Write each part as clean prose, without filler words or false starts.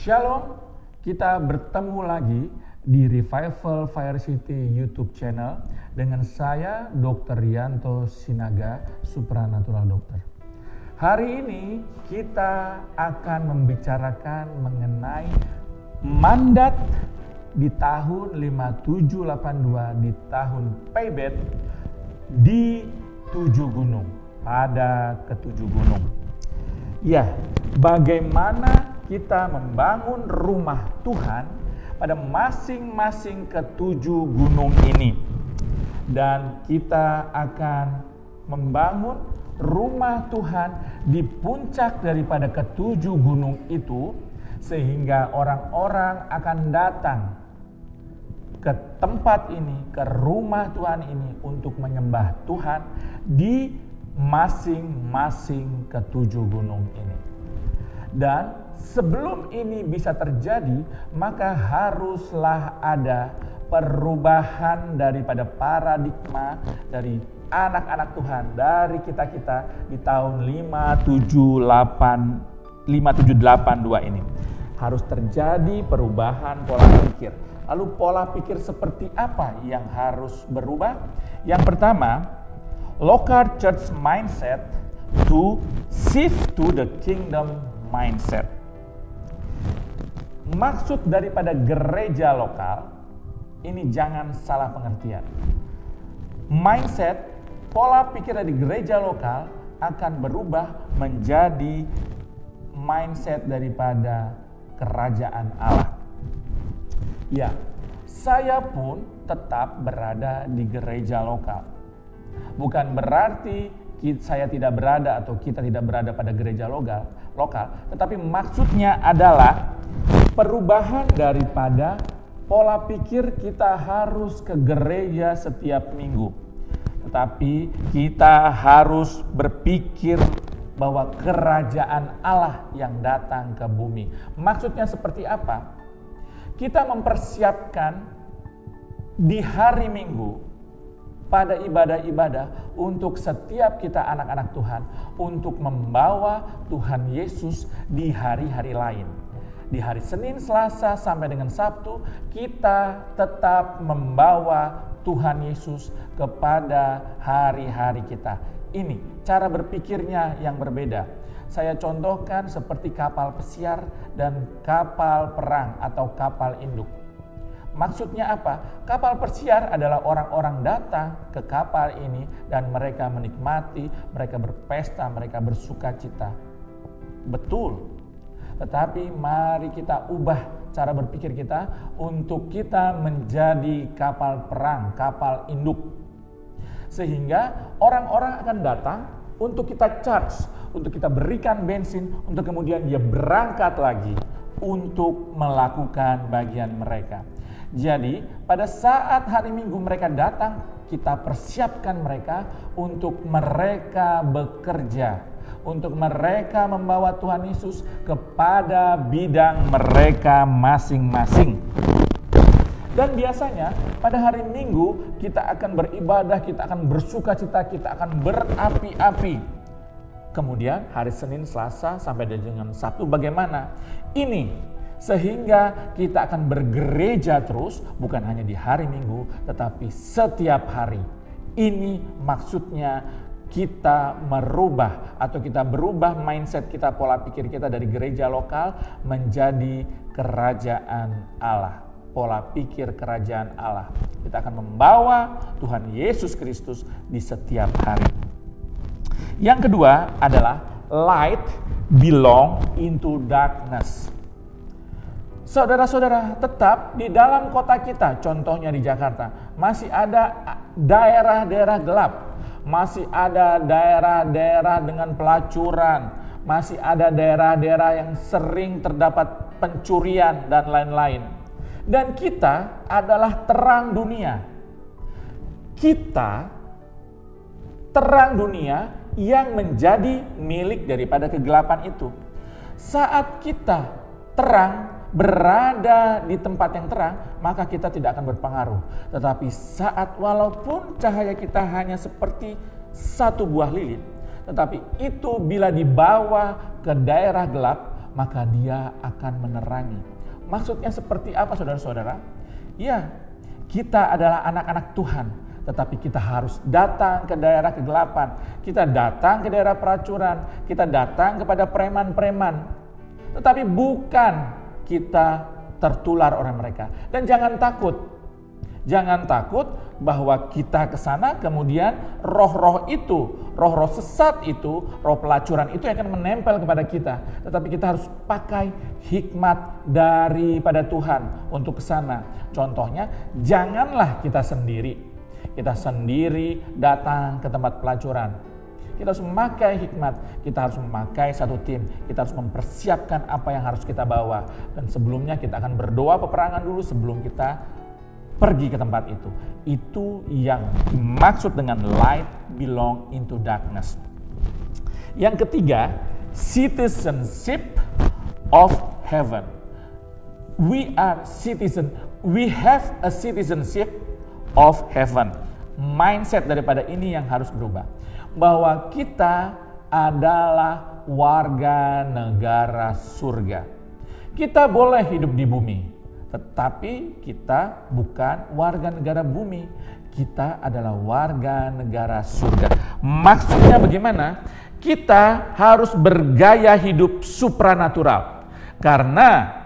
Shalom, kita bertemu lagi di Revival Fire City YouTube channel dengan saya Dr. Rianto Sinaga, Supranatural Doctor. Hari ini kita akan membicarakan mengenai mandat di tahun 5782 di tahun Payback di 7 gunung, pada ketujuh gunung. Ya, bagaimana kita membangun rumah Tuhan pada masing-masing ketujuh gunung ini. Dan kita akan membangun rumah Tuhan di puncak daripada ketujuh gunung itu, sehingga orang-orang akan datang ke tempat ini, ke rumah Tuhan ini untuk menyembah Tuhan di masing-masing ketujuh gunung ini. Dan sebelum ini bisa terjadi, maka haruslah ada perubahan daripada paradigma dari anak-anak Tuhan, dari kita-kita di tahun 5782 ini. Harus terjadi perubahan pola pikir. Lalu pola pikir seperti apa yang harus berubah? Yang pertama, local church mindset to shift to the kingdom mindset. Maksud daripada gereja lokal ini jangan salah pengertian. Mindset, pola pikir dari gereja lokal akan berubah menjadi mindset daripada kerajaan Allah. Ya, saya pun tetap berada di gereja lokal. Bukan berarti saya tidak berada atau kita tidak berada pada gereja lokal, tetapi maksudnya adalah perubahan daripada pola pikir kita harus ke gereja setiap minggu. Tetapi kita harus berpikir bahwa kerajaan Allah yang datang ke bumi. Maksudnya seperti apa? Kita mempersiapkan di hari Minggu pada ibadah-ibadah untuk setiap kita anak-anak Tuhan untuk membawa Tuhan Yesus di hari-hari lain. Di hari Senin, Selasa sampai dengan Sabtu kita tetap membawa Tuhan Yesus kepada hari-hari kita. Ini cara berpikirnya yang berbeda. Saya contohkan seperti kapal pesiar dan kapal perang atau kapal induk. Maksudnya apa? Kapal pesiar adalah orang-orang datang ke kapal ini dan mereka menikmati, mereka berpesta, mereka bersuka cita. Betul. Tetapi mari kita ubah cara berpikir kita untuk kita menjadi kapal perang, kapal induk. Sehingga orang-orang akan datang untuk kita charge, untuk kita berikan bensin, untuk kemudian dia berangkat lagi untuk melakukan bagian mereka. Jadi pada saat hari Minggu mereka datang, kita persiapkan mereka untuk mereka bekerja, untuk mereka membawa Tuhan Yesus kepada bidang mereka masing-masing. Dan biasanya pada hari Minggu kita akan beribadah, kita akan bersuka cita, kita akan berapi-api. Kemudian hari Senin, Selasa sampai dengan Sabtu bagaimana? Ini sehingga kita akan bergereja terus, bukan hanya di hari Minggu, tetapi setiap hari. Ini maksudnya kita merubah atau kita berubah mindset kita, pola pikir kita dari gereja lokal menjadi kerajaan Allah. Pola pikir kerajaan Allah. Kita akan membawa Tuhan Yesus Kristus di setiap hari. Yang kedua adalah light belong into darkness. Saudara-saudara, tetap di dalam kota kita, contohnya di Jakarta, masih ada daerah-daerah gelap, masih ada daerah-daerah dengan pelacuran, masih ada daerah-daerah yang sering terdapat pencurian dan lain-lain. Dan kita adalah terang dunia. Kita terang dunia yang menjadi milik daripada kegelapan itu. Saat kita terang, berada di tempat yang terang, maka kita tidak akan berpengaruh. Tetapi saat walaupun cahaya kita hanya seperti satu buah lilin, tetapi itu bila dibawa ke daerah gelap, maka dia akan menerangi. Maksudnya seperti apa saudara-saudara? Ya, kita adalah anak-anak Tuhan, tetapi kita harus datang ke daerah kegelapan. Kita datang ke daerah peracuran, kita datang kepada preman-preman. Tetapi bukan kita tertular oleh mereka. Dan jangan takut. Jangan takut bahwa kita ke sana kemudian roh-roh itu, roh-roh sesat itu, roh pelacuran itu akan menempel kepada kita. Tetapi kita harus pakai hikmat daripada Tuhan untuk ke sana. Contohnya, janganlah kita sendiri datang ke tempat pelacuran. Kita harus memakai hikmat, kita harus memakai satu tim, kita harus mempersiapkan apa yang harus kita bawa. Dan sebelumnya kita akan berdoa peperangan dulu sebelum kita pergi ke tempat itu. Itu yang dimaksud dengan light belong into darkness. Yang ketiga, citizenship of heaven. We are citizen. We have a citizenship of heaven. Mindset daripada ini yang harus berubah. Bahwa kita adalah warga negara surga. Kita boleh hidup di bumi, tetapi kita bukan warga negara bumi. Kita adalah warga negara surga. Maksudnya bagaimana? Kita harus bergaya hidup supranatural. Karena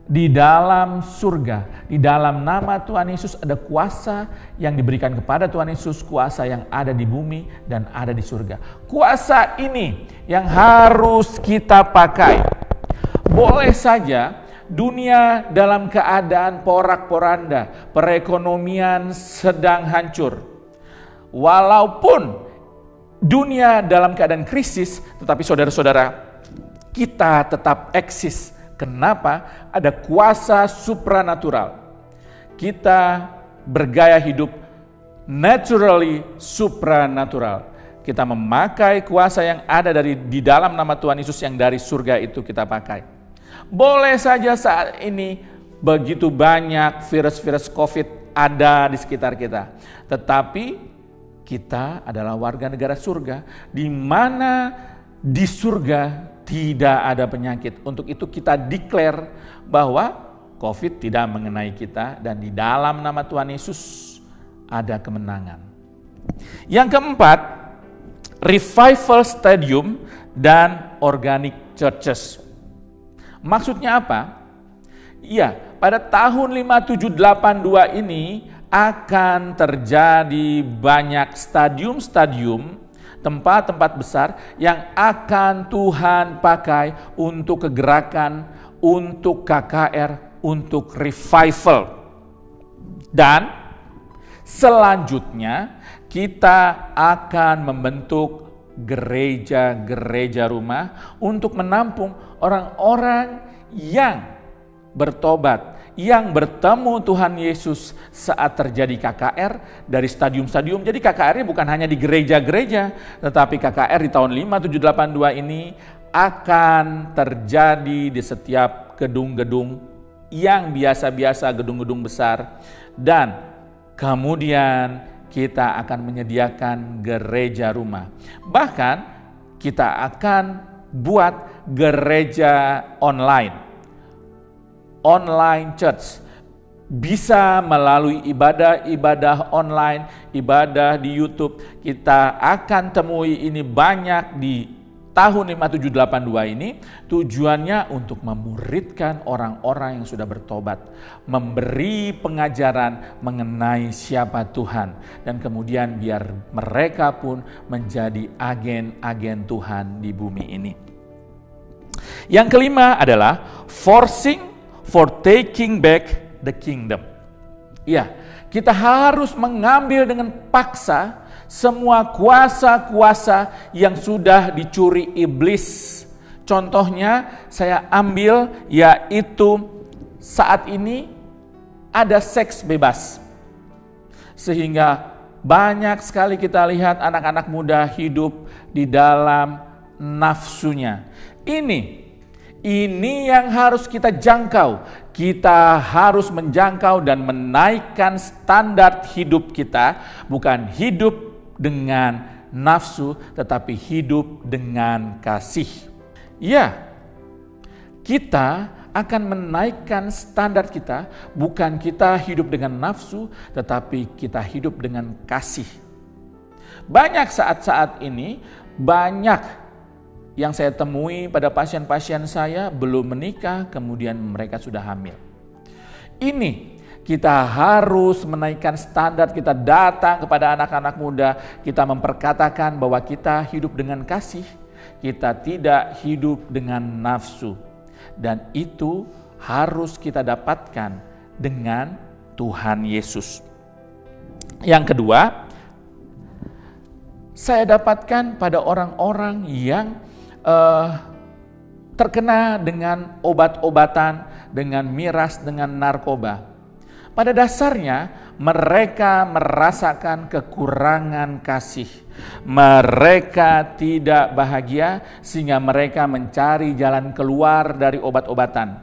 di dalam surga, di dalam nama Tuhan Yesus ada kuasa yang diberikan kepada Tuhan Yesus, kuasa yang ada di bumi dan ada di surga. Kuasa ini yang harus kita pakai. Boleh saja dunia dalam keadaan porak-poranda, perekonomian sedang hancur. Walaupun dunia dalam keadaan krisis, tetapi saudara-saudara, kita tetap eksis. Kenapa? Ada kuasa supranatural. Kita bergaya hidup naturally supranatural. Kita memakai kuasa yang ada di dalam nama Tuhan Yesus yang dari surga itu kita pakai. Boleh saja saat ini begitu banyak virus-virus COVID ada di sekitar kita. Tetapi kita adalah warga negara surga, di mana di surga tidak ada penyakit. Untuk itu kita declare bahwa COVID tidak mengenai kita dan di dalam nama Tuhan Yesus ada kemenangan. Yang keempat, revival stadium dan organic churches. Maksudnya apa? Iya, pada tahun 5782 ini akan terjadi banyak stadium-stadium, tempat-tempat besar yang akan Tuhan pakai untuk kegerakan, untuk KKR, untuk revival. Dan selanjutnya kita akan membentuk gereja-gereja rumah untuk menampung orang-orang yang bertobat, yang bertemu Tuhan Yesus saat terjadi KKR dari stadium-stadium. Jadi KKR-nya bukan hanya di gereja-gereja, tetapi KKR di tahun 5782 ini akan terjadi di setiap gedung-gedung yang biasa-biasa, gedung-gedung besar. Dan kemudian kita akan menyediakan gereja rumah. Bahkan kita akan buat gereja online. Online church, bisa melalui ibadah online, ibadah di YouTube. Kita akan temui ini banyak di tahun 5782 ini. Tujuannya untuk memuridkan orang-orang yang sudah bertobat, memberi pengajaran mengenai siapa Tuhan, dan kemudian biar mereka pun menjadi agen-agen Tuhan di bumi ini. Yang kelima adalah forcing for taking back the kingdom. Ya, kita harus mengambil dengan paksa semua kuasa-kuasa yang sudah dicuri iblis. Contohnya saya ambil yaitu saat ini ada seks bebas. Sehingga banyak sekali kita lihat anak-anak muda hidup di dalam nafsunya. Ini yang harus kita jangkau. Kita harus menjangkau dan menaikkan standar hidup kita. Bukan hidup dengan nafsu, tetapi hidup dengan kasih. Ya, kita akan menaikkan standar kita, bukan kita hidup dengan nafsu, tetapi kita hidup dengan kasih. Banyak saat-saat ini, banyak yang saya temui pada pasien-pasien saya belum menikah, kemudian mereka sudah hamil. Ini kita harus menaikkan standar, kita datang kepada anak-anak muda, kita memperkatakan bahwa kita hidup dengan kasih, kita tidak hidup dengan nafsu. Dan itu harus kita dapatkan dengan Tuhan Yesus. Yang kedua, saya dapatkan pada orang-orang yang terkena dengan obat-obatan, dengan miras, dengan narkoba. Pada dasarnya mereka merasakan kekurangan kasih. Mereka tidak bahagia sehingga mereka mencari jalan keluar dari obat-obatan.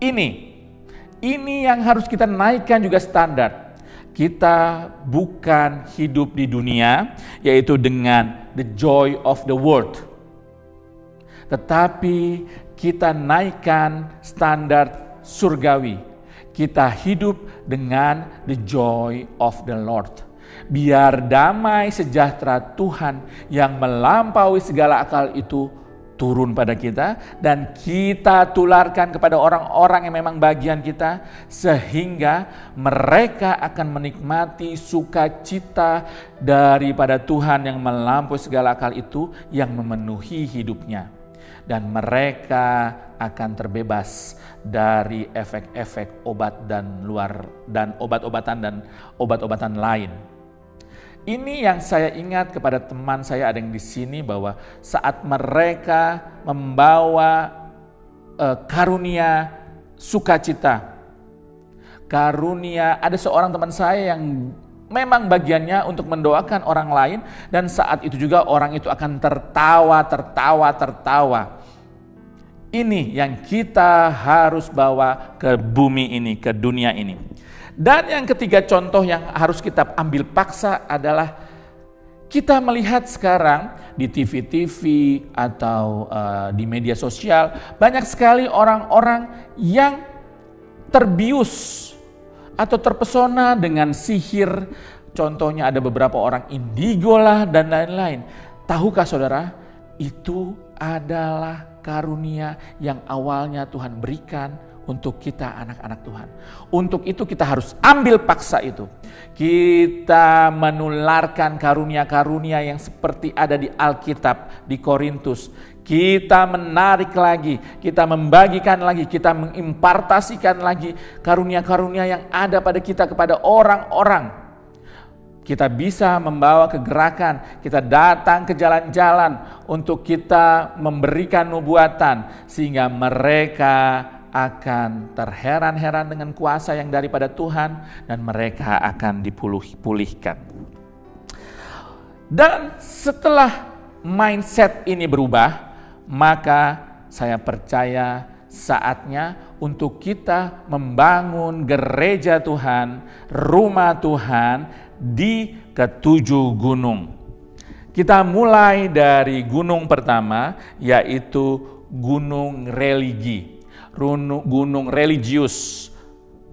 Ini yang harus kita naikkan juga standar. Kita bukan hidup di dunia yaitu dengan the joy of the world. Tetapi kita naikkan standar surgawi. Kita hidup dengan the joy of the Lord. Biar damai sejahtera Tuhan yang melampaui segala akal itu turun pada kita. Dan kita tularkan kepada orang-orang yang memang bagian kita. Sehingga mereka akan menikmati sukacita daripada Tuhan yang melampaui segala akal itu yang memenuhi hidupnya. Dan mereka akan terbebas dari efek-efek obat dan obat-obatan dan obat-obatan lain. Ini yang saya ingat kepada teman saya ada yang di sini bahwa saat mereka membawa karunia sukacita, karunia, ada seorang teman saya yang memang bagiannya untuk mendoakan orang lain dan saat itu juga orang itu akan tertawa. Ini yang kita harus bawa ke bumi ini, ke dunia ini. Dan yang ketiga contoh yang harus kita ambil paksa adalah kita melihat sekarang di TV-TV atau di media sosial banyak sekali orang-orang yang terbius atau terpesona dengan sihir. Contohnya ada beberapa orang indigo lah dan lain-lain. Tahukah saudara, itu adalah karunia yang awalnya Tuhan berikan untuk kita anak-anak Tuhan. Untuk itu kita harus ambil paksa itu. Kita menularkan karunia-karunia yang seperti ada di Alkitab, di Korintus. Kita menarik lagi, kita membagikan lagi, kita mengimpartasikan lagi karunia-karunia yang ada pada kita kepada orang-orang. Kita bisa membawa kegerakan, kita datang ke jalan-jalan untuk kita memberikan nubuatan sehingga mereka akan terheran-heran dengan kuasa yang daripada Tuhan dan mereka akan dipulihkan. Dan setelah mindset ini berubah, maka saya percaya saatnya untuk kita membangun gereja Tuhan, rumah Tuhan di ketujuh gunung. Kita mulai dari gunung pertama yaitu gunung religi, gunung religius,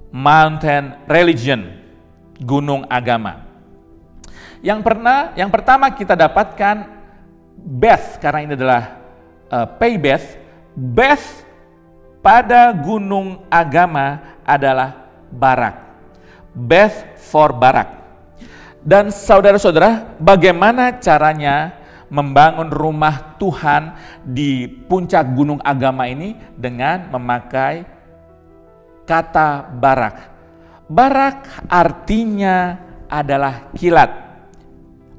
mountain religion, gunung agama. Yang pertama kita dapatkan Beth, karena ini adalah Beth. Beth pada gunung agama adalah Barak. Beth for Barak. Dan saudara-saudara, bagaimana caranya membangun rumah Tuhan di puncak gunung agama ini? Dengan memakai kata Barak. Barak artinya adalah kilat.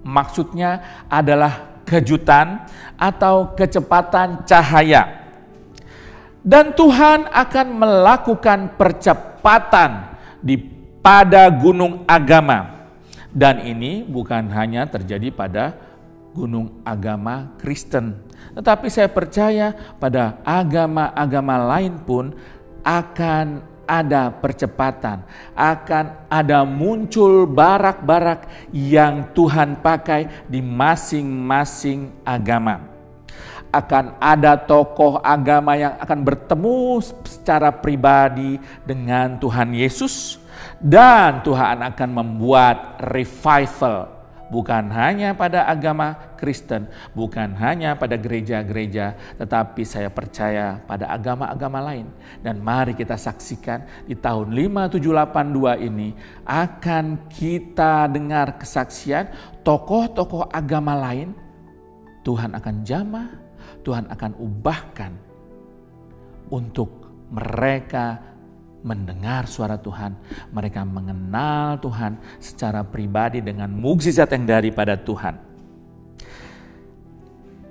Maksudnya adalah kejutan atau kecepatan cahaya. Dan Tuhan akan melakukan percepatan pada gunung agama. Dan ini bukan hanya terjadi pada gunung agama Kristen. Tetapi saya percaya pada agama-agama lain pun akan ada percepatan. Akan ada muncul barak-barak yang Tuhan pakai di masing-masing agama. akan ada tokoh agama yang akan bertemu secara pribadi dengan Tuhan Yesus, dan Tuhan akan membuat revival. Bukan hanya pada agama Kristen, bukan hanya pada gereja-gereja, tetapi saya percaya pada agama-agama lain. Dan mari kita saksikan di tahun 5782 ini akan kita dengar kesaksian tokoh-tokoh agama lain. Tuhan akan jamah, Tuhan akan ubahkan untuk mereka mendengar suara Tuhan, mereka mengenal Tuhan secara pribadi dengan mukjizat yang daripada Tuhan.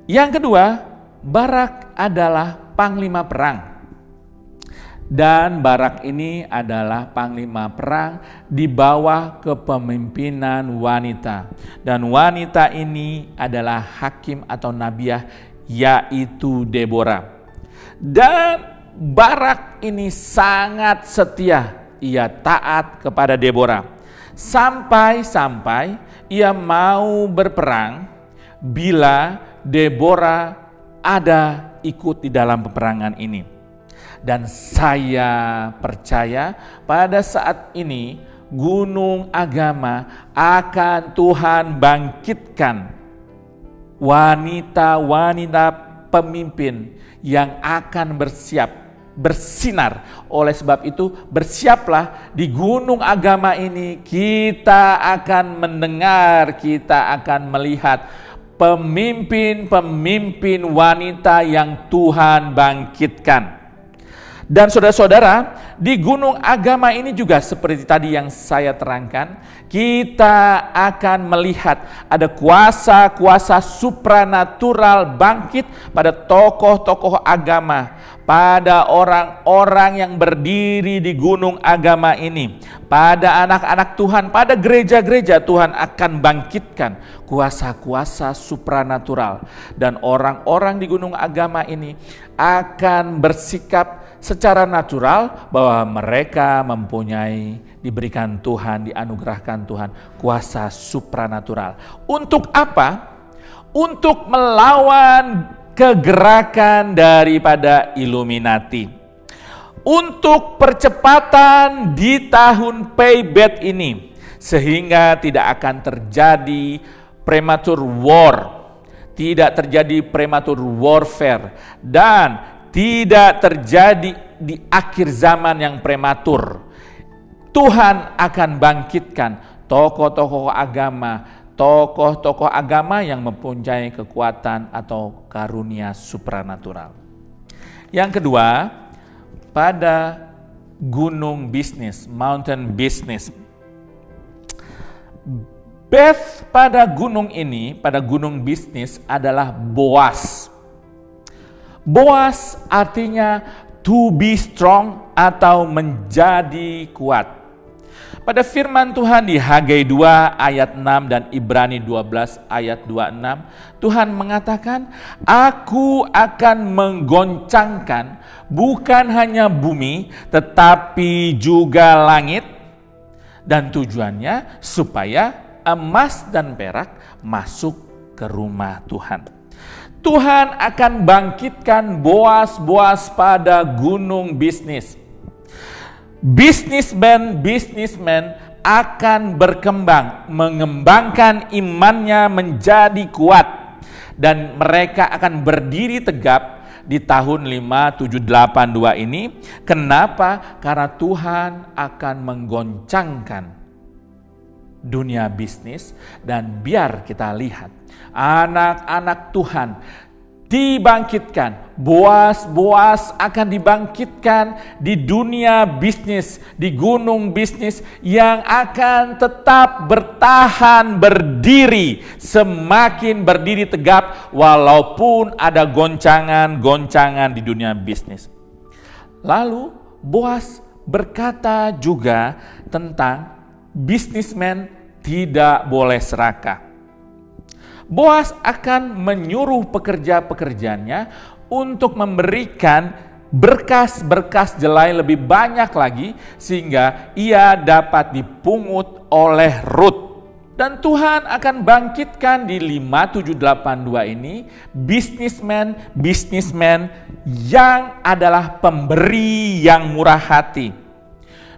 Yang kedua, Barak adalah panglima perang. Dan Barak ini adalah panglima perang di bawah kepemimpinan wanita. Dan wanita ini adalah hakim atau nabiah, yaitu Deborah. Dan Barak ini sangat setia, ia taat kepada Deborah. Sampai-sampai ia mau berperang bila Deborah ada ikut di dalam peperangan ini. Dan saya percaya pada saat ini gunung agama akan Tuhan bangkitkan wanita-wanita pemimpin yang akan bersinar. Oleh sebab itu bersiaplah, di gunung agama ini kita akan mendengar, kita akan melihat pemimpin-pemimpin wanita yang Tuhan bangkitkan. Dan saudara-saudara, di gunung agama ini juga seperti tadi yang saya terangkan, kita akan melihat ada kuasa-kuasa supranatural bangkit pada tokoh-tokoh agama, pada orang-orang yang berdiri di gunung agama ini, pada anak-anak Tuhan, pada gereja-gereja. Tuhan akan bangkitkan kuasa-kuasa supranatural, dan orang-orang di gunung agama ini akan bersikap secara natural bahwa mereka diberikan Tuhan, dianugerahkan Tuhan kuasa supranatural. Untuk apa? Untuk melawan kegerakan daripada Illuminati. Untuk percepatan di tahun payback ini, sehingga tidak akan terjadi premature war, tidak terjadi premature warfare, dan tidak terjadi di akhir zaman yang prematur. Tuhan akan bangkitkan tokoh-tokoh agama yang mempunyai kekuatan atau karunia supranatural. Yang kedua, pada gunung bisnis, mountain business. Beth pada gunung ini, pada gunung bisnis adalah Boaz. Boaz artinya to be strong atau menjadi kuat. Pada firman Tuhan di Hagai 2 ayat 6 dan Ibrani 12 ayat 26, Tuhan mengatakan, "Aku akan menggoncangkan bukan hanya bumi, tetapi juga langit." Dan tujuannya supaya emas dan perak masuk ke rumah Tuhan. Tuhan akan bangkitkan Boaz pada gunung bisnis. Bisnismen akan berkembang, mengembangkan imannya menjadi kuat, dan mereka akan berdiri tegap di tahun 5782 ini. Kenapa? Karena Tuhan akan menggoncangkan dunia bisnis. Dan biar kita lihat anak-anak Tuhan dibangkitkan, Boaz akan dibangkitkan di dunia bisnis, di gunung bisnis yang akan tetap bertahan berdiri, semakin berdiri tegap walaupun ada goncangan-goncangan di dunia bisnis. Lalu Boaz berkata juga tentang bisnismen tidak boleh serakah. Boaz akan menyuruh pekerja-pekerjanya untuk memberikan berkas-berkas jelai lebih banyak lagi, sehingga ia dapat dipungut oleh Rut. Dan Tuhan akan bangkitkan di 5782 ini bisnismen yang adalah pemberi yang murah hati.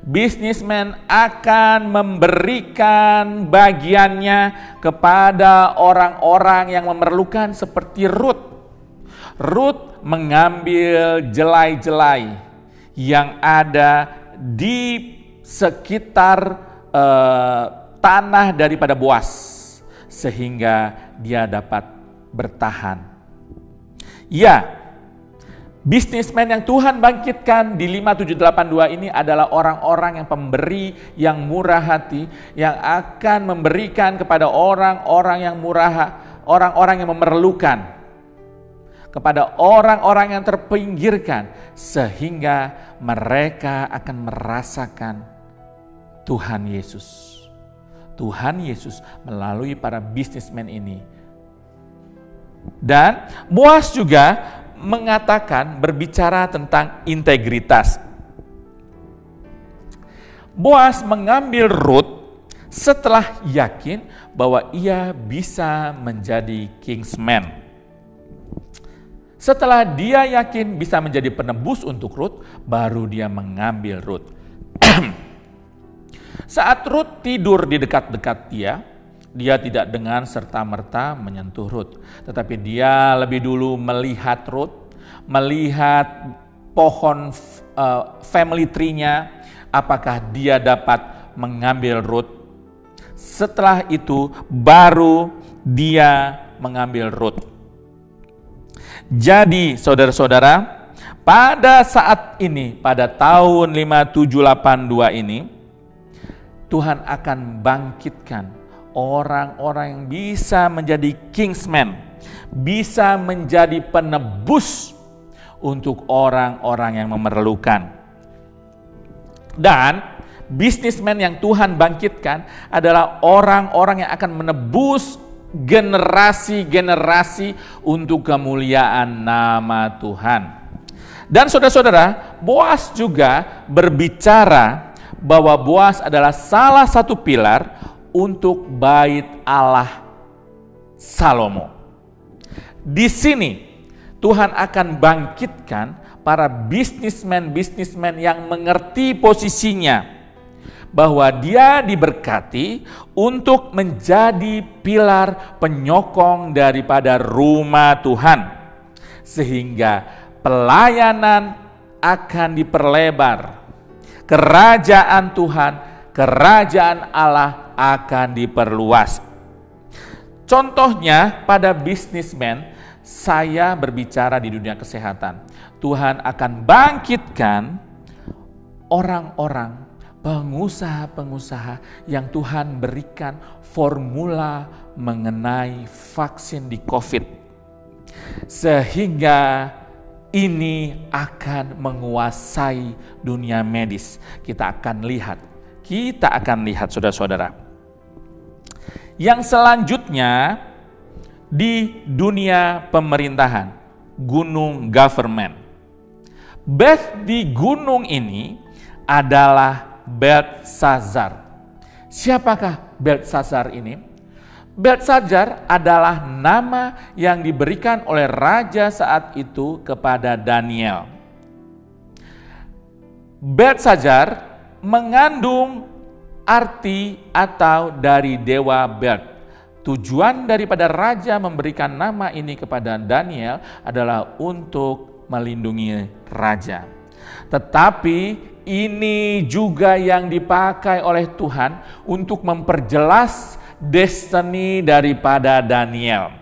Bisnismen akan memberikan bagiannya kepada orang-orang yang memerlukan seperti Ruth. Ruth mengambil jelai-jelai yang ada di sekitar tanah daripada Boas sehingga dia dapat bertahan. Ya, bisnismen yang Tuhan bangkitkan di 5782 ini adalah orang-orang yang pemberi yang murah hati, yang akan memberikan kepada orang-orang yang orang-orang yang memerlukan, kepada orang-orang yang terpinggirkan, sehingga mereka akan merasakan Tuhan Yesus. Tuhan Yesus melalui para bisnismen ini. Dan Boas juga mengatakan, berbicara tentang integritas. Boas mengambil Ruth setelah yakin bahwa ia bisa menjadi kingsman. Setelah dia yakin bisa menjadi penebus untuk Ruth, baru dia mengambil Ruth. Saat Ruth tidur di dekat-dekat dia tidak dengan serta-merta menyentuh Ruth. Tetapi dia lebih dulu melihat Ruth, melihat pohon family tree-nya, apakah dia dapat mengambil Ruth. Setelah itu baru dia mengambil Ruth. Jadi saudara-saudara, pada saat ini, pada tahun 5782 ini, Tuhan akan bangkitkan orang-orang yang bisa menjadi kingsman, bisa menjadi penebus untuk orang-orang yang memerlukan. Dan bisnismen yang Tuhan bangkitkan adalah orang-orang yang akan menebus generasi-generasi untuk kemuliaan nama Tuhan. Dan saudara-saudara, Boas juga berbicara bahwa Boas adalah salah satu pilar untuk bait Allah Salomo. Di sini Tuhan akan bangkitkan para bisnismen yang mengerti posisinya, bahwa dia diberkati untuk menjadi pilar penyokong daripada rumah Tuhan, sehingga pelayanan akan diperlebar. Kerajaan Tuhan, kerajaan Allah akan diperluas. Contohnya pada bisnismen, saya berbicara di dunia kesehatan. Tuhan akan bangkitkan orang-orang, pengusaha-pengusaha yang Tuhan berikan formula mengenai vaksin di COVID. Sehingga ini akan menguasai dunia medis. Kita akan lihat saudara-saudara. Yang selanjutnya di dunia pemerintahan, gunung government. Beth di gunung ini adalah Beltsazar. Siapakah Beltsazar ini? Beltsazar adalah nama yang diberikan oleh raja saat itu kepada Daniel. Beltsazar mengandung arti atau dari dewa Belt. Tujuan daripada raja memberikan nama ini kepada Daniel adalah untuk melindungi raja. Tetapi ini juga yang dipakai oleh Tuhan untuk memperjelas destiny daripada Daniel.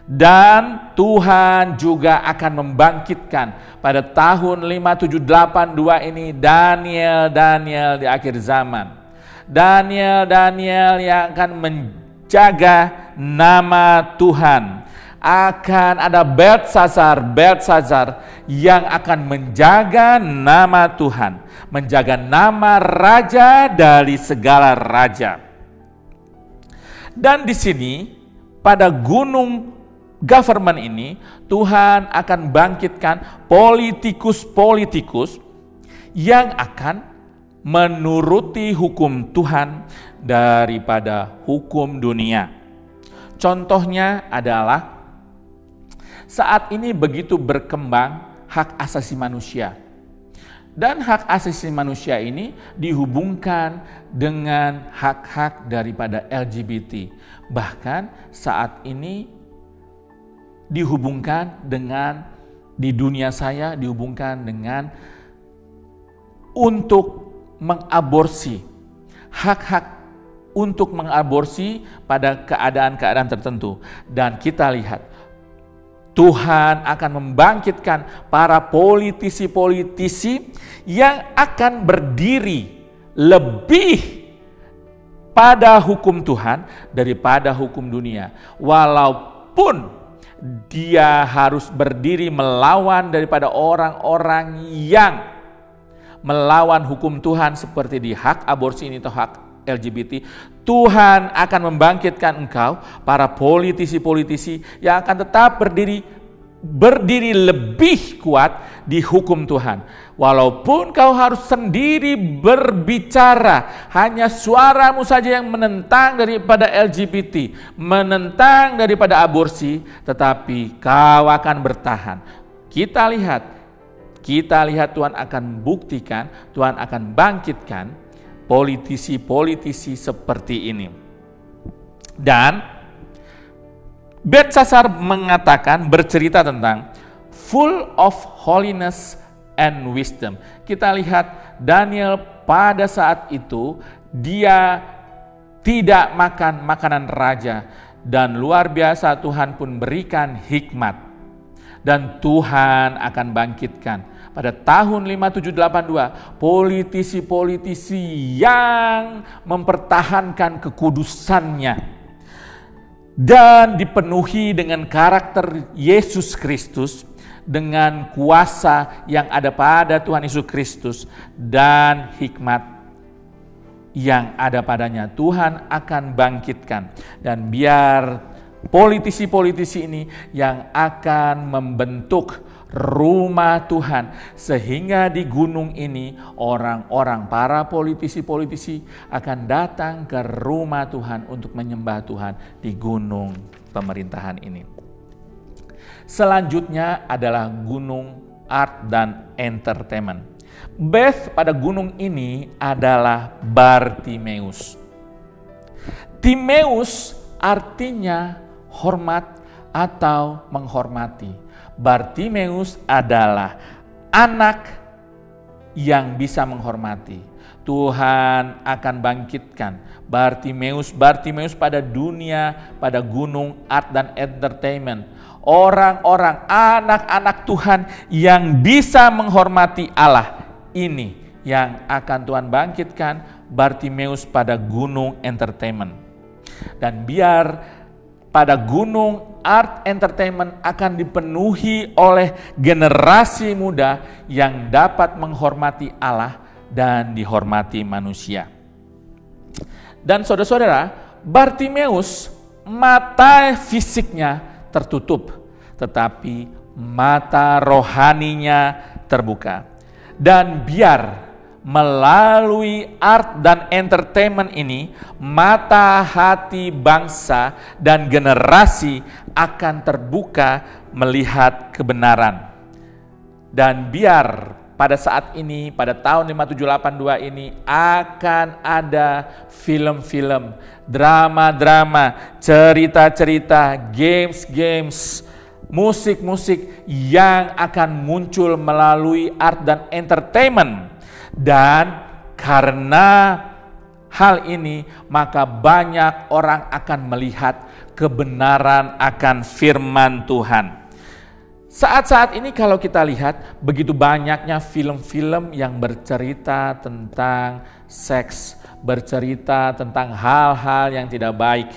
Dan Tuhan juga akan membangkitkan pada tahun 5782 ini Daniel di akhir zaman. Daniel yang akan menjaga nama Tuhan. Akan ada Beltsazar yang akan menjaga nama Tuhan, menjaga nama raja dari segala raja. Dan di sini pada gunung government ini Tuhan akan bangkitkan politikus-politikus yang akan menuruti hukum Tuhan daripada hukum dunia. Contohnya adalah saat ini begitu berkembang hak asasi manusia. Dan hak asasi manusia ini dihubungkan dengan hak-hak daripada LGBT. Bahkan saat ini dihubungkan dengan, di dunia saya dihubungkan dengan untuk mengaborsi. Hak-hak untuk mengaborsi pada keadaan-keadaan tertentu. Dan kita lihat Tuhan akan membangkitkan para politisi-politisi yang akan berdiri lebih pada hukum Tuhan daripada hukum dunia. Walaupun dia harus berdiri melawan daripada orang-orang yang melawan hukum Tuhan seperti di hak aborsi ini atau hak LGBT, Tuhan akan membangkitkan engkau, para politisi-politisi yang akan tetap berdiri lebih kuat di hukum Tuhan. Walaupun kau harus sendiri berbicara, hanya suaramu saja yang menentang daripada LGBT, menentang daripada aborsi, tetapi kau akan bertahan. Kita lihat Tuhan akan buktikan, Tuhan akan bangkitkan politisi-politisi seperti ini. Dan Belteshazzar mengatakan, bercerita tentang full of holiness and wisdom. Kita lihat Daniel pada saat itu dia tidak makan makanan raja, dan luar biasa Tuhan pun berikan hikmat, dan Tuhan akan bangkitkan pada tahun 5782 politisi-politisi yang mempertahankan kekudusannya dan dipenuhi dengan karakter Yesus Kristus, dengan kuasa yang ada pada Tuhan Yesus Kristus dan hikmat yang ada padanya. Tuhan akan bangkitkan, dan biar politisi-politisi ini yang akan membentuk rumah Tuhan, sehingga di gunung ini orang-orang, para politisi-politisi akan datang ke rumah Tuhan untuk menyembah Tuhan di gunung pemerintahan ini. Selanjutnya adalah gunung art dan entertainment. Beth pada gunung ini adalah Bartimeus. Timeus artinya hormat atau menghormati. Bartimeus adalah anak yang bisa menghormati. Tuhan akan bangkitkan Bartimeus pada dunia, pada gunung art dan entertainment. Orang-orang, anak-anak Tuhan yang bisa menghormati Allah, ini yang akan Tuhan bangkitkan Bartimeus pada gunung entertainment. Dan biar pada gunung art entertainment akan dipenuhi oleh generasi muda yang dapat menghormati Allah dan dihormati manusia. Dan saudara-saudara, Bartimeus mata fisiknya tertutup, tetapi mata rohaninya terbuka. Dan biar melalui art dan entertainment ini, mata hati bangsa dan generasi akan terbuka melihat kebenaran. Dan biar pada saat ini, pada tahun 5782 ini akan ada film-film, drama-drama, cerita-cerita, games-games, musik-musik yang akan muncul melalui art dan entertainment. Dan karena hal ini, maka banyak orang akan melihat kebenaran akan firman Tuhan. Saat-saat ini kalau kita lihat, begitu banyaknya film-film yang bercerita tentang seks, bercerita tentang hal-hal yang tidak baik,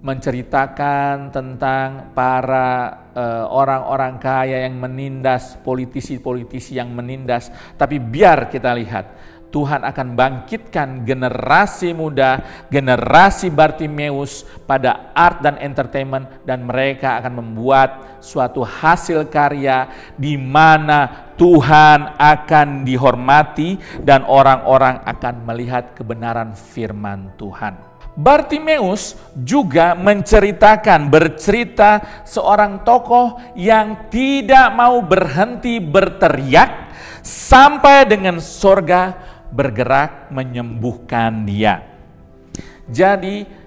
menceritakan tentang para orang-orang kaya yang menindas, politisi-politisi yang menindas. Tapi biar kita lihat, Tuhan akan bangkitkan generasi muda, generasi Bartimeus pada art dan entertainment, dan mereka akan membuat suatu hasil karya di mana Tuhan akan dihormati dan orang-orang akan melihat kebenaran firman Tuhan. Bartimeus juga bercerita seorang tokoh yang tidak mau berhenti berteriak sampai dengan sorga bergerak menyembuhkan dia. Jadi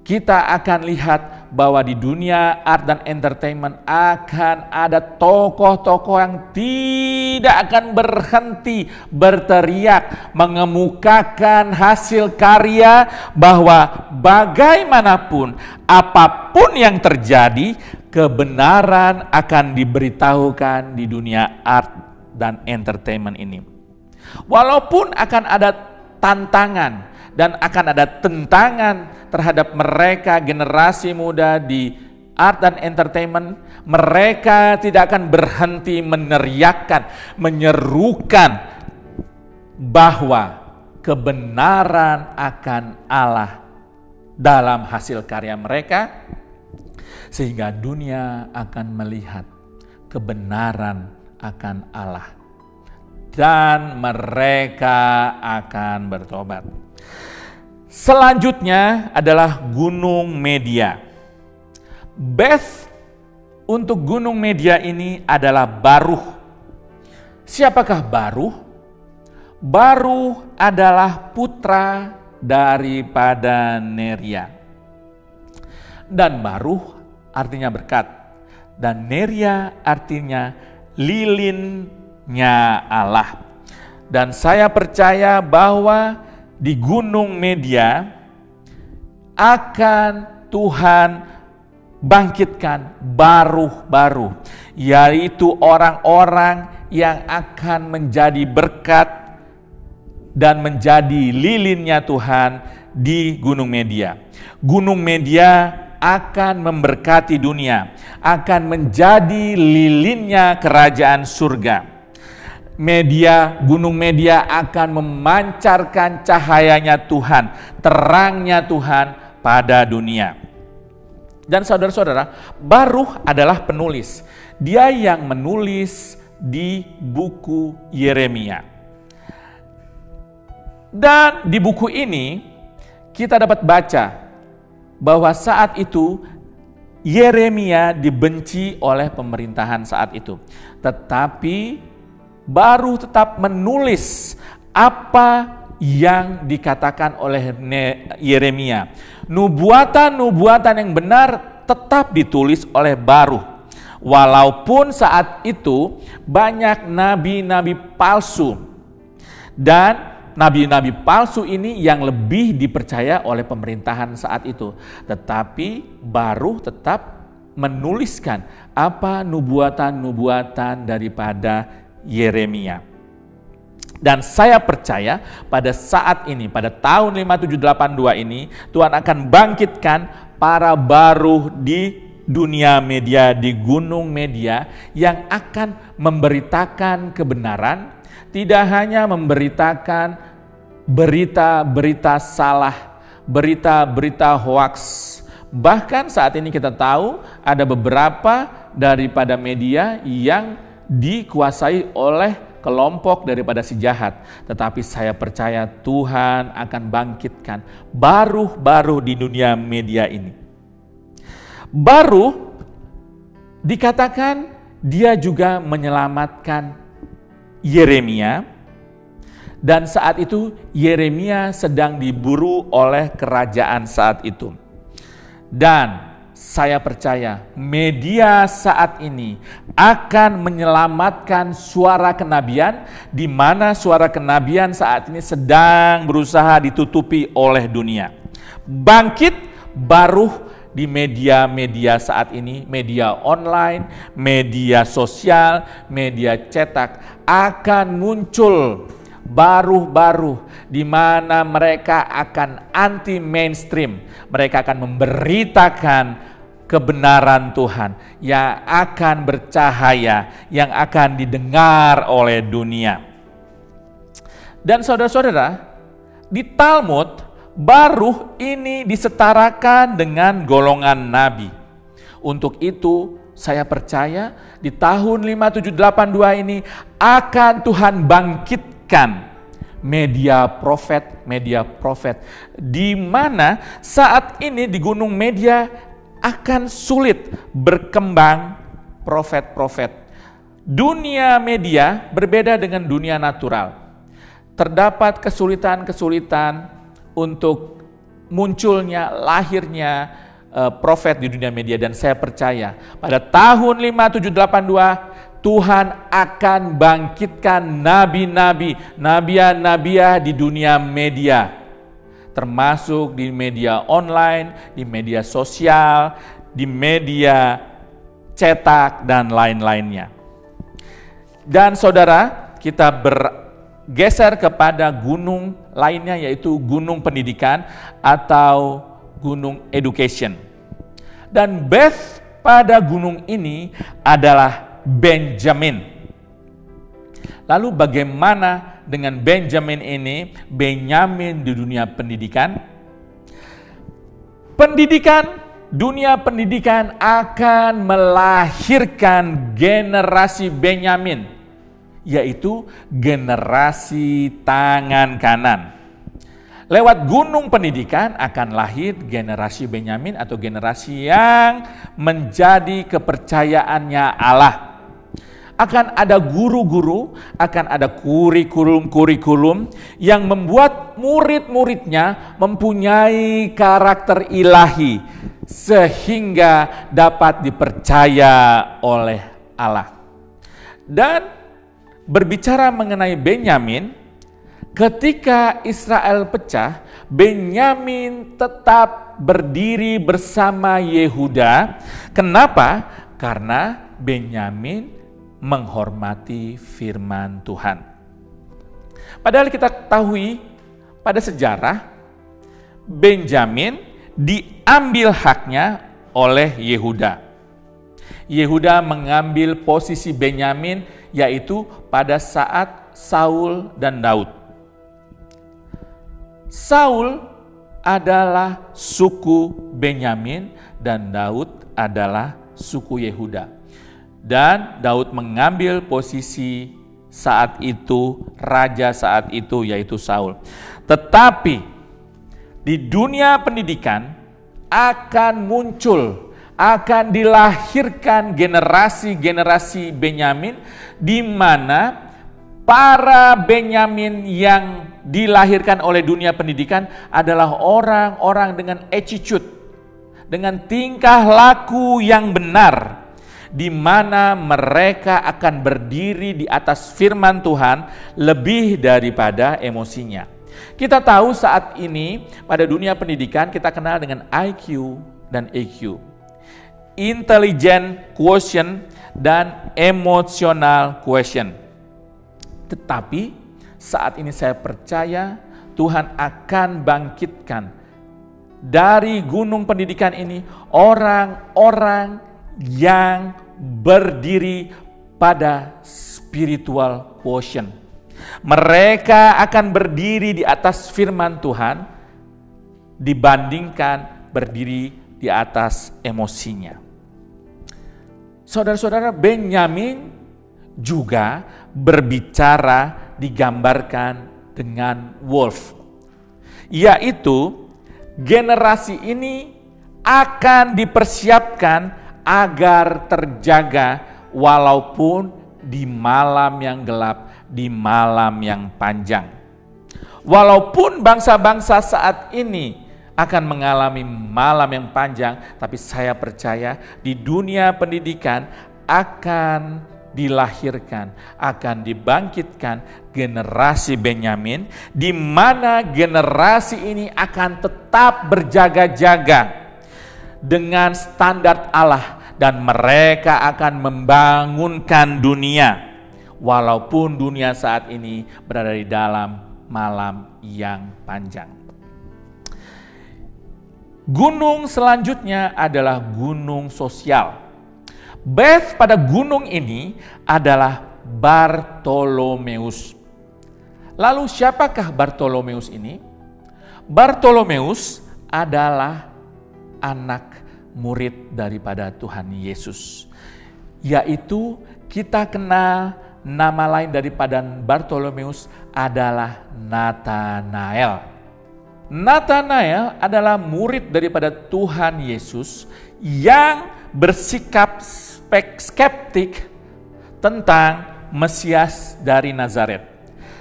kita akan lihat bahwa di dunia art dan entertainment akan ada tokoh-tokoh yang tidak akan berhenti berteriak, mengemukakan hasil karya bahwa bagaimanapun, apapun yang terjadi, kebenaran akan diberitahukan di dunia art dan entertainment ini. Walaupun akan ada tantangan dan akan ada tentangan terhadap mereka generasi muda di art dan entertainment, mereka tidak akan berhenti meneriakkan, menyerukan bahwa kebenaran akan Allah dalam hasil karya mereka, sehingga dunia akan melihat kebenaran akan Allah dan mereka akan bertobat. Selanjutnya adalah Gunung Media. Beth untuk Gunung Media ini adalah Baruh. Siapakah Baruh? Baruh adalah putra daripada Neria. Dan Baruh artinya berkat. Dan Neria artinya lilinnya Allah. Dan saya percaya bahwa di Gunung Media akan Tuhan bangkitkan baruh-baruh, yaitu orang-orang yang akan menjadi berkat dan menjadi lilinnya Tuhan di Gunung Media. Gunung Media akan memberkati dunia, akan menjadi lilinnya kerajaan surga. Gunung Media akan memancarkan cahayanya Tuhan, terangnya Tuhan pada dunia. Dan saudara-saudara, Baruh adalah penulis. Dia yang menulis di buku Yeremia. Dan di buku ini kita dapat baca bahwa saat itu Yeremia dibenci oleh pemerintahan saat itu. Tetapi Baruh tetap menulis apa yang dikatakan oleh Yeremia. Nubuatan-nubuatan yang benar tetap ditulis oleh Baruh. Walaupun saat itu banyak nabi-nabi palsu. Dan nabi-nabi palsu ini yang lebih dipercaya oleh pemerintahan saat itu. Tetapi Baruh tetap menuliskan apa nubuatan-nubuatan daripada Yeremia. Dan saya percaya pada saat ini, pada tahun 5782 ini, Tuhan akan bangkitkan para Baruh di dunia media, di Gunung Media, yang akan memberitakan kebenaran, tidak hanya memberitakan berita-berita salah, berita-berita hoax. Bahkan saat ini kita tahu ada beberapa daripada media yang dikuasai oleh kelompok daripada si jahat. Tetapi saya percaya Tuhan akan bangkitkan baruh-baruh di dunia media ini. Baruh dikatakan dia juga menyelamatkan Yeremia. Dan saat itu Yeremia sedang diburu oleh kerajaan saat itu. Dan saya percaya media saat ini akan menyelamatkan suara kenabian, di mana suara kenabian saat ini sedang berusaha ditutupi oleh dunia. Bangkit Baruh di media-media saat ini, media online, media sosial, media cetak, akan muncul baruh-baruh di mana mereka akan anti mainstream. Mereka akan memberitakan kebenaran Tuhan yang akan bercahaya, yang akan didengar oleh dunia. Dan saudara-saudara, di Talmud, Baruh ini disetarakan dengan golongan nabi. Untuk itu, saya percaya di tahun 5782 ini akan Tuhan bangkitkan media profet, di mana saat ini di Gunung Media akan sulit berkembang profet-profet. Dunia media berbeda dengan dunia natural. Terdapat kesulitan-kesulitan untuk munculnya, lahirnya profet di dunia media, dan saya percaya pada tahun 5782 Tuhan akan bangkitkan nabi-nabi, nabiah-nabiah di dunia media, termasuk di media online, di media sosial, di media cetak, dan lain-lainnya. Dan saudara, kita bergeser kepada gunung lainnya, yaitu gunung pendidikan atau gunung education. Dan base pada gunung ini adalah Benjamin. Lalu bagaimana dengan Benjamin ini? Benyamin di dunia pendidikan. Dunia pendidikan akan melahirkan generasi Benyamin, yaitu generasi tangan kanan. Lewat gunung pendidikan akan lahir generasi Benyamin atau generasi yang menjadi kepercayaannya Allah. Akan ada guru-guru, akan ada kurikulum yang membuat murid-muridnya mempunyai karakter ilahi sehingga dapat dipercaya oleh Allah. Dan berbicara mengenai Benyamin, ketika Israel pecah, Benyamin tetap berdiri bersama Yehuda. Kenapa? Karena Benyamin menghormati firman Tuhan. Padahal kita ketahui pada sejarah, Benyamin diambil haknya oleh Yehuda. Yehuda mengambil posisi Benyamin, yaitu pada saat Saul dan Daud. Saul adalah suku Benyamin dan Daud adalah suku Yehuda. Dan Daud mengambil posisi saat itu, raja saat itu, yaitu Saul. Tetapi di dunia pendidikan akan muncul, akan dilahirkan generasi-generasi Benyamin, di mana para Benyamin yang dilahirkan oleh dunia pendidikan adalah orang-orang dengan attitude, dengan tingkah laku yang benar, di mana mereka akan berdiri di atas firman Tuhan lebih daripada emosinya. Kita tahu saat ini pada dunia pendidikan kita kenal dengan IQ dan EQ. Intelligent quotient dan emotional quotient. Tetapi saat ini saya percaya Tuhan akan bangkitkan dari gunung pendidikan ini orang-orang yang berdiri pada spiritual quotient. Mereka akan berdiri di atas firman Tuhan dibandingkan berdiri di atas emosinya. Saudara-saudara, Benyamin juga berbicara digambarkan dengan wolf, yaitu generasi ini akan dipersiapkan agar terjaga walaupun di malam yang gelap, di malam yang panjang. Walaupun bangsa-bangsa saat ini akan mengalami malam yang panjang, tapi saya percaya di dunia pendidikan akan dilahirkan, akan dibangkitkan generasi Benyamin, di mana generasi ini akan tetap berjaga-jaga dengan standar Allah, dan mereka akan membangunkan dunia walaupun dunia saat ini berada di dalam malam yang panjang. Gunung selanjutnya adalah gunung sosial. Base pada gunung ini adalah Bartolomeus. Lalu siapakah Bartolomeus ini? Bartolomeus adalah anak murid daripada Tuhan Yesus. Yaitu kita kenal nama lain daripada Bartolomeus adalah Natanael. Natanael adalah murid daripada Tuhan Yesus yang bersikap skeptik tentang Mesias dari Nazaret.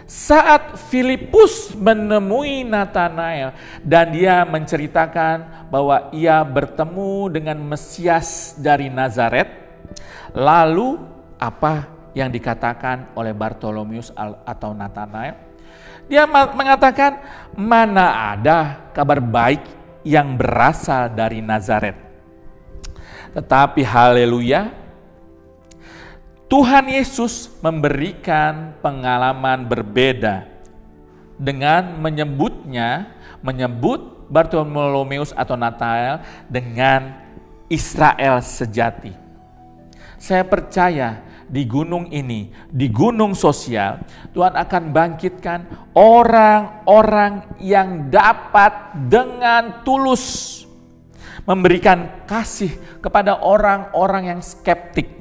Saat Filipus menemui Natanael dan dia menceritakan bahwa ia bertemu dengan Mesias dari Nazaret, lalu apa yang dikatakan oleh Bartolomeus atau Natanael? Dia mengatakan, mana ada kabar baik yang berasal dari Nazaret. Tetapi haleluya, Tuhan Yesus memberikan pengalaman berbeda dengan menyebut Bartolomeus atau Natanael dengan Israel sejati. Saya percaya di gunung ini, di gunung sosial, Tuhan akan bangkitkan orang-orang yang dapat dengan tulus memberikan kasih kepada orang-orang yang skeptik.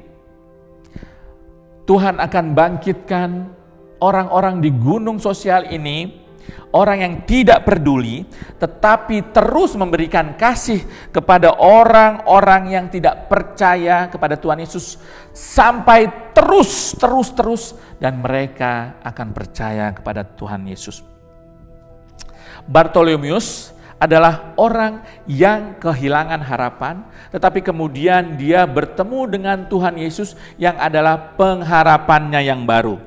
Tuhan akan bangkitkan orang-orang di gunung sosial ini, orang yang tidak peduli, tetapi terus memberikan kasih kepada orang-orang yang tidak percaya kepada Tuhan Yesus, sampai terus, dan mereka akan percaya kepada Tuhan Yesus. Bartolomeus adalah orang yang kehilangan harapan, tetapi kemudian dia bertemu dengan Tuhan Yesus yang adalah pengharapannya yang baru.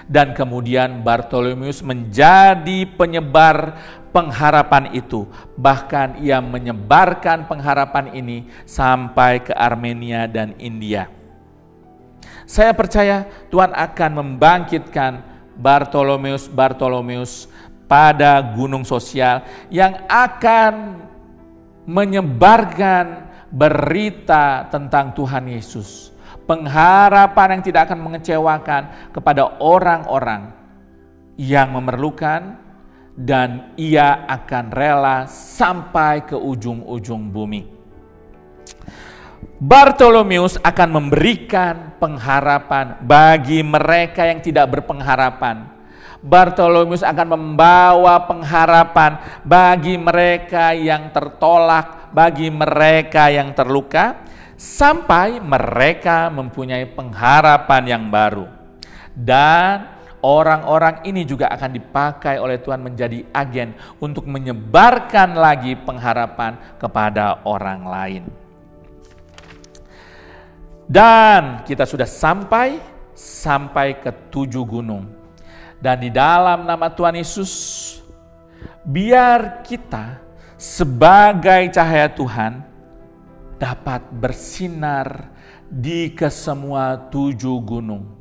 Dan kemudian Bartolomeus menjadi penyebar pengharapan itu. Bahkan ia menyebarkan pengharapan ini sampai ke Armenia dan India. Saya percaya Tuhan akan membangkitkan Bartolomeus pada gunung sosial yang akan menyebarkan berita tentang Tuhan Yesus. Pengharapan yang tidak akan mengecewakan kepada orang-orang yang memerlukan, dan ia akan rela sampai ke ujung-ujung bumi. Bartolomeus akan memberikan pengharapan bagi mereka yang tidak berpengharapan. Bartolomeus akan membawa pengharapan bagi mereka yang tertolak, bagi mereka yang terluka, sampai mereka mempunyai pengharapan yang baru. Dan orang-orang ini juga akan dipakai oleh Tuhan menjadi agen untuk menyebarkan lagi pengharapan kepada orang lain. Dan kita sudah sampai ke 7 gunung. Dan di dalam nama Tuhan Yesus, biar kita sebagai cahaya Tuhan dapat bersinar di kesemua 7 gunung.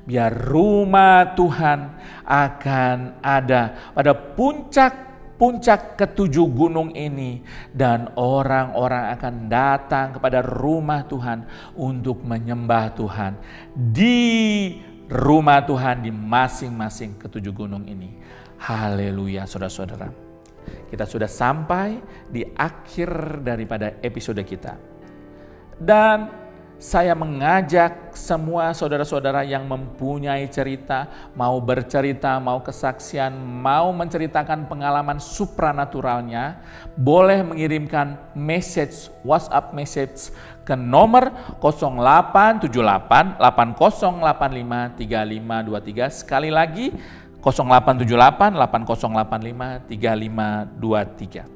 Biar rumah Tuhan akan ada pada puncak ke-7 gunung ini, dan orang-orang akan datang kepada rumah Tuhan untuk menyembah Tuhan di rumah Tuhan di masing-masing ke-7 gunung ini. Haleluya, saudara-saudara. Kita sudah sampai di akhir daripada episode kita. Dan saya mengajak semua saudara-saudara yang mempunyai cerita, mau bercerita, mau kesaksian, mau menceritakan pengalaman supranaturalnya, boleh mengirimkan message, WhatsApp message ke nomor 0878 8085 3523. Sekali lagi 0878 8085 3523.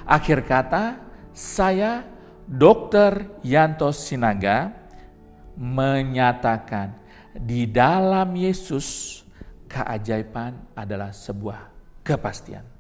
Akhir kata, saya Dr. Yanto Sinaga menyatakan di dalam Yesus keajaiban adalah sebuah kepastian.